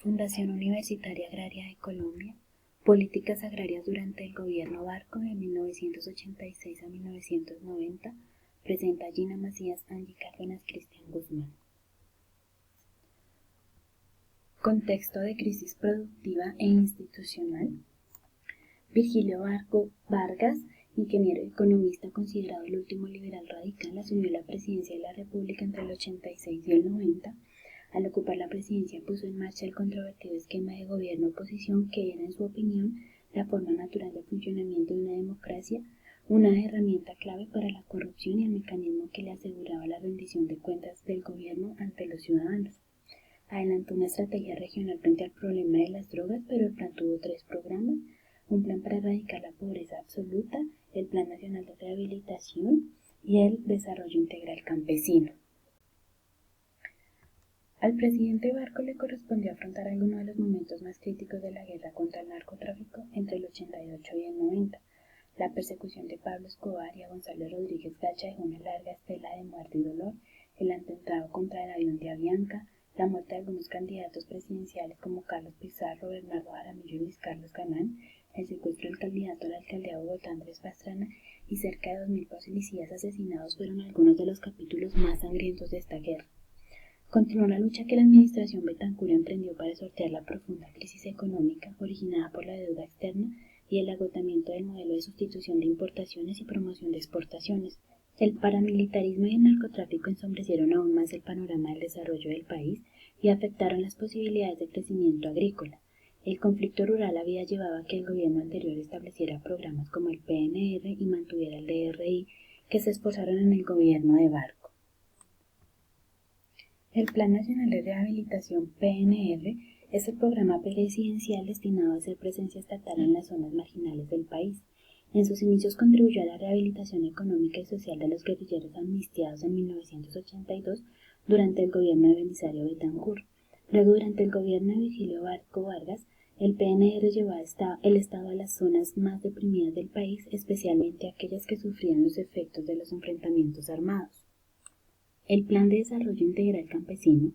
Fundación Universitaria Agraria de Colombia, Políticas Agrarias durante el Gobierno Barco de 1986 a 1990, presenta Gina Macías, Angie Cárdenas, Cristian Guzmán. Contexto de crisis productiva e institucional. Virgilio Barco Vargas, ingeniero y economista considerado el último liberal radical, asumió la presidencia de la República entre el 86 y el 90. Al ocupar la presidencia puso en marcha el controvertido esquema de gobierno-oposición que era, en su opinión, la forma natural de funcionamiento de una democracia, una herramienta clave para la corrupción y el mecanismo que le aseguraba la rendición de cuentas del gobierno ante los ciudadanos. Adelantó una estrategia regional frente al problema de las drogas, pero el plan tuvo 3 programas: un plan para erradicar la pobreza absoluta, el Plan Nacional de Rehabilitación y el Desarrollo Integral Campesino. Al presidente Barco le correspondió afrontar algunos de los momentos más críticos de la guerra contra el narcotráfico entre el 88 y el 90. La persecución de Pablo Escobar y a Gonzalo Rodríguez Gacha dejó una larga estela de muerte y dolor, el atentado contra el avión de Avianca, la muerte de algunos candidatos presidenciales como Carlos Pizarro, Bernardo Jaramillo y Luis Carlos Galán, el secuestro del candidato a la alcaldía de Bogotá, Andrés Pastrana, y cerca de 2000 policías asesinados fueron algunos de los capítulos más sangrientos de esta guerra. Continuó la lucha que la administración Betancur emprendió para sortear la profunda crisis económica originada por la deuda externa y el agotamiento del modelo de sustitución de importaciones y promoción de exportaciones. El paramilitarismo y el narcotráfico ensombrecieron aún más el panorama del desarrollo del país y afectaron las posibilidades de crecimiento agrícola. El conflicto rural había llevado a que el gobierno anterior estableciera programas como el PNR y mantuviera el DRI, que se esforzaron en el gobierno de Barco. El Plan Nacional de Rehabilitación (PNR) es el programa presidencial destinado a hacer presencia estatal en las zonas marginales del país. En sus inicios contribuyó a la rehabilitación económica y social de los guerrilleros amnistiados en 1982 durante el gobierno de Belisario Betancur. Luego, durante el gobierno de Virgilio Barco Vargas, el PNR llevó el Estado a las zonas más deprimidas del país, especialmente aquellas que sufrían los efectos de los enfrentamientos armados. El Plan de Desarrollo Integral Campesino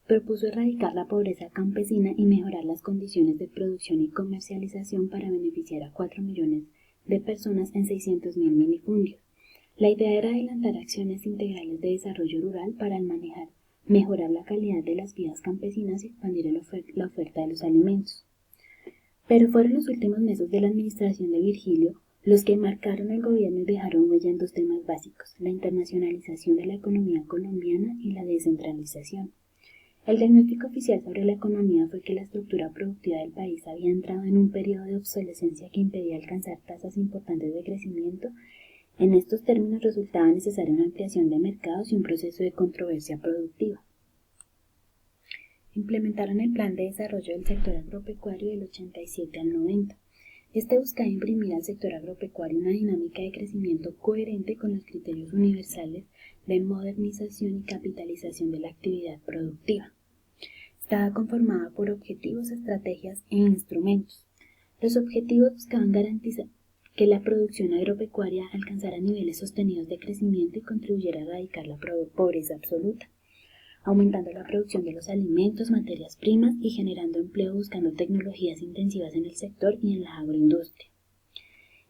propuso erradicar la pobreza campesina y mejorar las condiciones de producción y comercialización para beneficiar a 4 millones de personas en 600.000 minifundios. La idea era adelantar acciones integrales de desarrollo rural para mejorar la calidad de las vidas campesinas y expandir la oferta de los alimentos. Pero fueron los últimos meses de la administración de Virgilio los que marcaron el gobierno y dejaron huella en 2 temas básicos: la internacionalización de la economía colombiana y la descentralización. El diagnóstico oficial sobre la economía fue que la estructura productiva del país había entrado en un periodo de obsolescencia que impedía alcanzar tasas importantes de crecimiento. En estos términos resultaba necesaria una ampliación de mercados y un proceso de controversia productiva. Implementaron el Plan de Desarrollo del Sector Agropecuario del 87 al 90. Este buscaba imprimir al sector agropecuario una dinámica de crecimiento coherente con los criterios universales de modernización y capitalización de la actividad productiva. Estaba conformada por objetivos, estrategias e instrumentos. Los objetivos buscaban garantizar que la producción agropecuaria alcanzara niveles sostenidos de crecimiento y contribuyera a erradicar la pobreza absoluta, aumentando la producción de los alimentos, materias primas y generando empleo buscando tecnologías intensivas en el sector y en la agroindustria.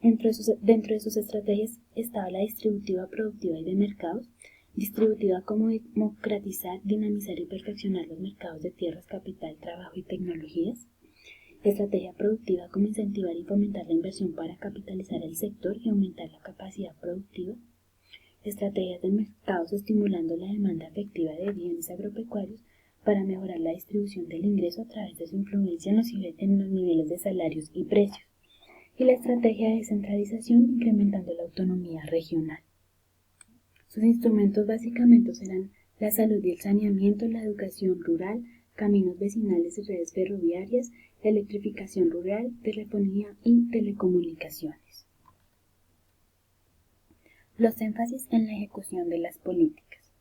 Dentro de sus estrategias estaba la distributiva, productiva y de mercados. Distributiva como democratizar, dinamizar y perfeccionar los mercados de tierras, capital, trabajo y tecnologías. Estrategia productiva como incentivar y fomentar la inversión para capitalizar el sector y aumentar la capacidad productiva. Estrategias de mercados estimulando la demanda efectiva de bienes agropecuarios para mejorar la distribución del ingreso a través de su influencia en los niveles de salarios y precios. Y la estrategia de descentralización incrementando la autonomía regional. Sus instrumentos básicamente eran la salud y el saneamiento, la educación rural, caminos vecinales y redes ferroviarias, la electrificación rural, telefonía y telecomunicaciones. Los énfasis en la ejecución de las políticas.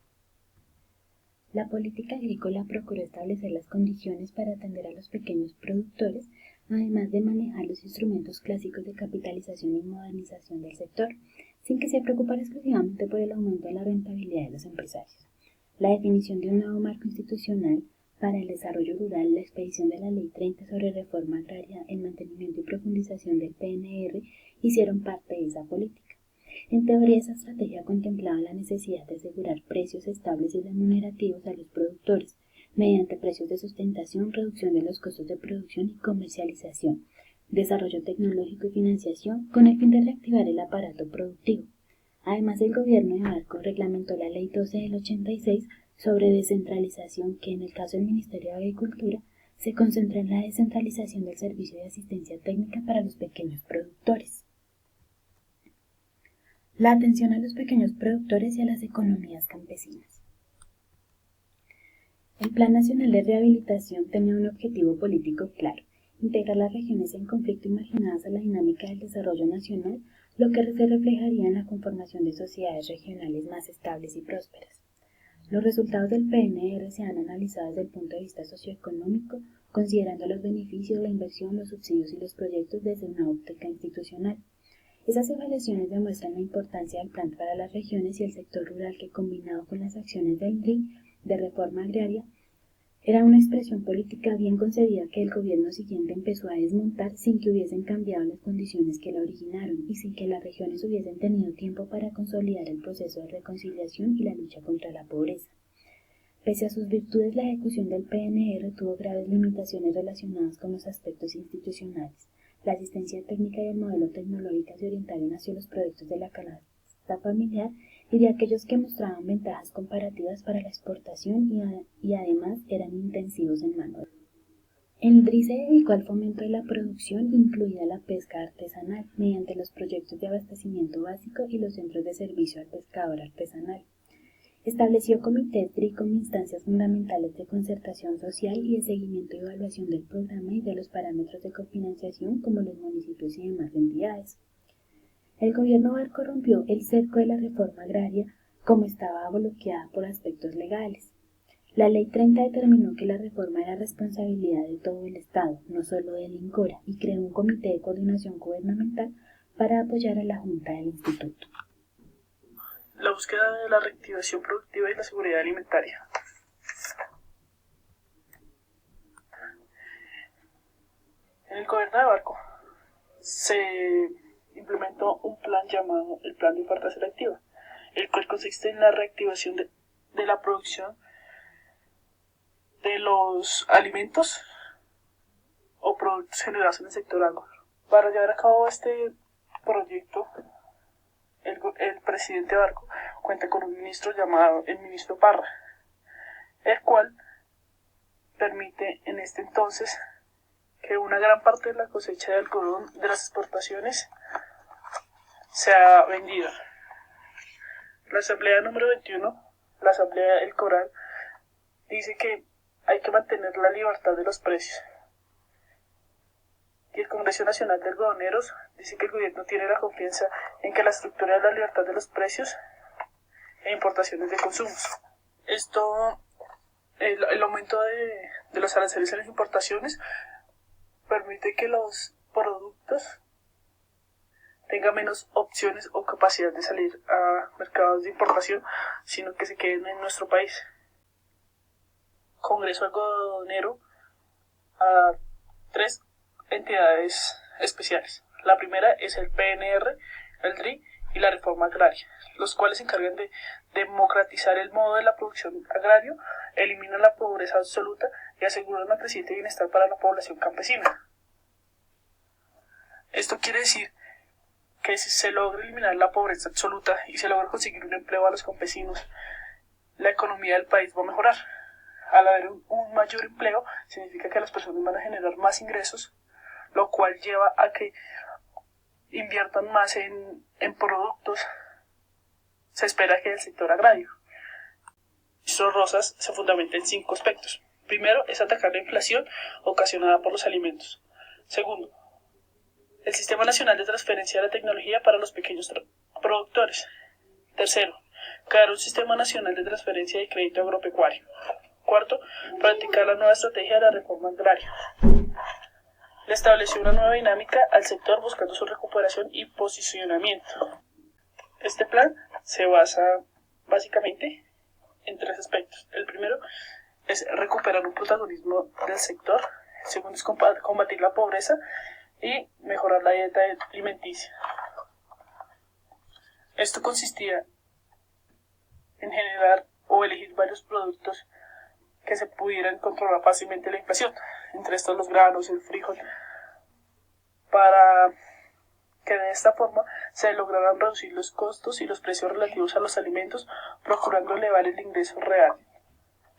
La política agrícola procuró establecer las condiciones para atender a los pequeños productores, además de manejar los instrumentos clásicos de capitalización y modernización del sector, sin que se preocupara exclusivamente por el aumento de la rentabilidad de los empresarios. La definición de un nuevo marco institucional para el desarrollo rural, la expedición de la Ley 30 sobre reforma agraria, el mantenimiento y profundización del PNR hicieron parte de esa política. En teoría, esa estrategia contemplaba la necesidad de asegurar precios estables y remunerativos a los productores, mediante precios de sustentación, reducción de los costos de producción y comercialización, desarrollo tecnológico y financiación, con el fin de reactivar el aparato productivo. Además, el gobierno de Barco reglamentó la Ley 12 del 86 sobre descentralización, que en el caso del Ministerio de Agricultura se concentra en la descentralización del servicio de asistencia técnica para los pequeños productores. La atención a los pequeños productores y a las economías campesinas. El Plan Nacional de Rehabilitación tenía un objetivo político claro: integrar las regiones en conflicto y marginadas a la dinámica del desarrollo nacional, lo que se reflejaría en la conformación de sociedades regionales más estables y prósperas. Los resultados del PNR se han analizado desde el punto de vista socioeconómico, considerando los beneficios, la inversión, los subsidios y los proyectos desde una óptica institucional. Esas evaluaciones demuestran la importancia del plan para las regiones y el sector rural, que, combinado con las acciones del DRI de reforma agraria, era una expresión política bien concebida que el gobierno siguiente empezó a desmontar sin que hubiesen cambiado las condiciones que la originaron y sin que las regiones hubiesen tenido tiempo para consolidar el proceso de reconciliación y la lucha contra la pobreza. Pese a sus virtudes, la ejecución del PNR tuvo graves limitaciones relacionadas con los aspectos institucionales. La asistencia técnica y el modelo tecnológico se orientaron hacia los proyectos de la canasta familiar y de aquellos que mostraban ventajas comparativas para la exportación y además eran intensivos en mano de obra. El DRI se dedicó al fomento de la producción, incluida la pesca artesanal, mediante los proyectos de abastecimiento básico y los centros de servicio al pescador artesanal. Estableció comités DRI como instancias fundamentales de concertación social y de seguimiento y evaluación del programa y de los parámetros de cofinanciación, como los municipios y demás entidades. El gobierno Barco rompió el cerco de la reforma agraria, como estaba bloqueada por aspectos legales. La Ley 30 determinó que la reforma era responsabilidad de todo el Estado, no solo del INCORA, y creó un comité de coordinación gubernamental para apoyar a la Junta del Instituto. La búsqueda de la reactivación productiva y la seguridad alimentaria. En el gobierno de Barco se implementó un plan llamado el Plan de Oferta Selectiva, el cual consiste en la reactivación de la producción de los alimentos o productos generados en el sector agro. Para llevar a cabo este proyecto, el presidente Barco cuenta con un ministro llamado el ministro Parra, el cual permite en este entonces que una gran parte de la cosecha de algodón de las exportaciones sea vendida. La asamblea número 21, la asamblea del Coral, dice que hay que mantener la libertad de los precios. Y el Congreso Nacional de Algodoneros dice que el gobierno tiene la confianza en que la estructura de la libertad de los precios e importaciones de consumos. El aumento de los aranceles en las importaciones permite que los productos tengan menos opciones o capacidad de salir a mercados de importación, sino que se queden en nuestro país. Congreso Algodonero a 3 entidades especiales. La primera es el PNR, el DRI y la reforma agraria, los cuales se encargan de democratizar el modo de la producción agrario, eliminan la pobreza absoluta y aseguran un creciente bienestar para la población campesina. Esto quiere decir que si se logra eliminar la pobreza absoluta y se logra conseguir un empleo a los campesinos, la economía del país va a mejorar. Al haber un mayor empleo, significa que las personas van a generar más ingresos, lo cual lleva a que inviertan más en productos. Se espera que el sector agrario. Ministro Rosas se fundamenta en 5 aspectos. Primero, es atacar la inflación ocasionada por los alimentos. Segundo, el Sistema Nacional de Transferencia de la Tecnología para los pequeños productores. Tercero, crear un Sistema Nacional de Transferencia de Crédito Agropecuario. Cuarto, practicar la nueva estrategia de la reforma agraria. Le estableció una nueva dinámica al sector buscando su recuperación y posicionamiento. Este plan se basa básicamente en 3 aspectos. El primero es recuperar un protagonismo del sector. El segundo es combatir la pobreza y mejorar la dieta alimenticia. Esto consistía en generar o elegir varios productos que se pudieran controlar fácilmente la inflación, entre estos los granos, el frijol, para que de esta forma se lograran reducir los costos y los precios relativos a los alimentos, procurando elevar el ingreso real.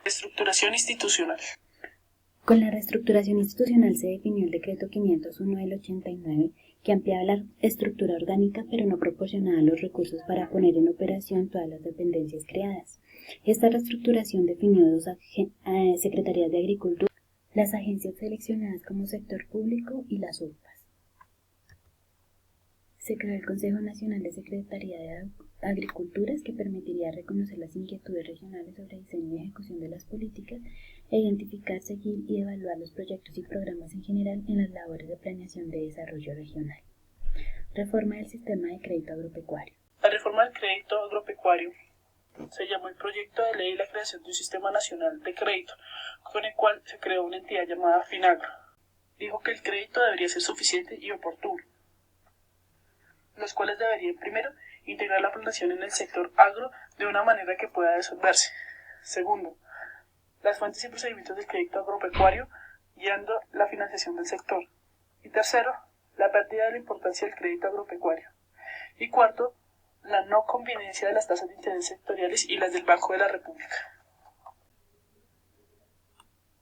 Estructuración institucional. Con la reestructuración institucional se definió el decreto 501 del 89, que ampliaba la estructura orgánica pero no proporcionaba los recursos para poner en operación todas las dependencias creadas. Esta reestructuración definió dos secretarías de Agricultura, las agencias seleccionadas como sector público y las UPAs. Se creó el Consejo Nacional de Secretaría de Agriculturas, que permitiría reconocer las inquietudes regionales sobre diseño y ejecución de las políticas e identificar, seguir y evaluar los proyectos y programas en general en las labores de planeación de desarrollo regional. Reforma del sistema de crédito agropecuario. La reforma del crédito agropecuario se llamó el proyecto de ley y la creación de un sistema nacional de crédito, con el cual se creó una entidad llamada Finagro. Dijo que el crédito debería ser suficiente y oportuno, los cuales deberían, primero, integrar la planeación en el sector agro de una manera que pueda resolverse. Segundo, las fuentes y procedimientos del crédito agropecuario, guiando la financiación del sector. Y tercero, la pérdida de la importancia del crédito agropecuario. Y cuarto, la no conveniencia de las tasas de interés sectoriales y las del Banco de la República.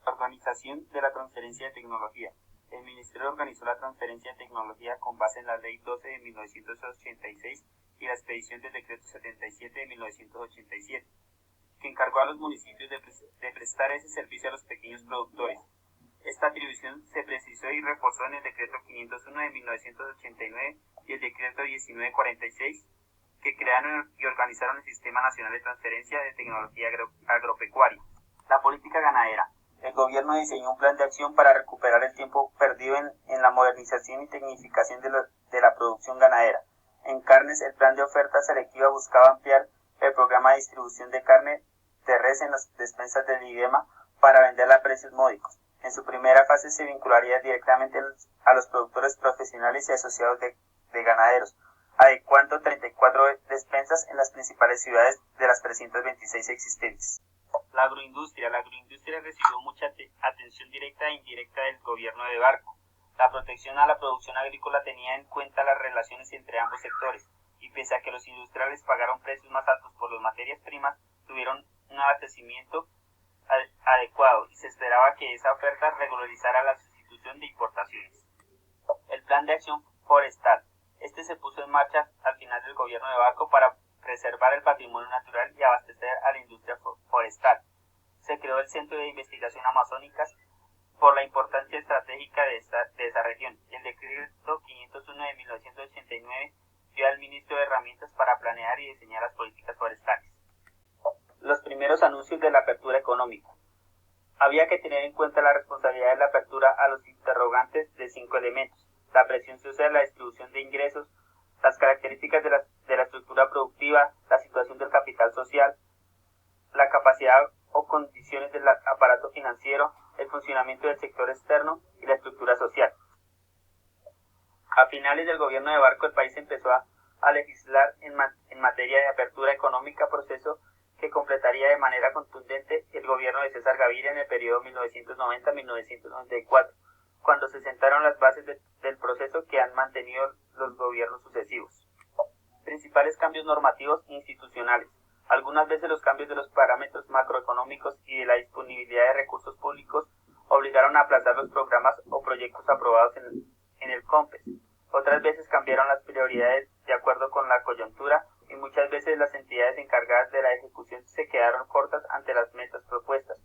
Organización de la transferencia de tecnología. El Ministerio organizó la transferencia de tecnología con base en la Ley 12 de 1986 y la expedición del Decreto 77 de 1987, que encargó a los municipios de prestar ese servicio a los pequeños productores. Esta atribución se precisó y reforzó en el Decreto 501 de 1989 y el Decreto 1946, que crearon y organizaron el Sistema Nacional de Transferencia de Tecnología Agropecuaria. La política ganadera. El gobierno diseñó un plan de acción para recuperar el tiempo perdido en la modernización y tecnificación de la producción ganadera. En carnes, el plan de oferta selectiva buscaba ampliar el programa de distribución de carne de res en las despensas del IDEMA para venderla a precios módicos. En su primera fase se vincularía directamente a los productores profesionales y asociados de ganaderos, adecuando 34 despensas en las principales ciudades de las 326 existentes. La agroindustria recibió mucha atención directa e indirecta del gobierno de Barco. La protección a la producción agrícola tenía en cuenta las relaciones entre ambos sectores, y pese a que los industriales pagaron precios más altos por las materias primas, tuvieron un abastecimiento adecuado y se esperaba que esa oferta regularizara la sustitución de importaciones. El Plan de Acción Forestal. Este se puso en marcha al final del gobierno de Barco para preservar el patrimonio natural y abastecer a la industria forestal. Se creó el Centro de Investigación Amazónicas por la importancia estratégica de esa región. El Decreto 501 de 1989 dio al ministro de herramientas para planear y diseñar las políticas forestales. Los primeros anuncios de la apertura económica. Había que tener en cuenta la responsabilidad de la apertura a los interrogantes de 5 elementos: la presión social, la distribución de ingresos, las características de la estructura productiva, la situación del capital social, la capacidad o condiciones del aparato financiero, el funcionamiento del sector externo y la estructura social. A finales del gobierno de Barco, el país empezó a legislar en materia de apertura económica, proceso que completaría de manera contundente el gobierno de César Gaviria en el periodo 1990-1994, cuando se sentaron las bases del proceso que han mantenido los gobiernos sucesivos. Principales cambios normativos e institucionales. Algunas veces los cambios de los parámetros macroeconómicos y de la disponibilidad de recursos públicos obligaron a aplazar los programas o proyectos aprobados en el COMPES. Otras veces cambiaron las prioridades de acuerdo con la coyuntura y muchas veces las entidades encargadas de la ejecución se quedaron cortas ante las metas propuestas.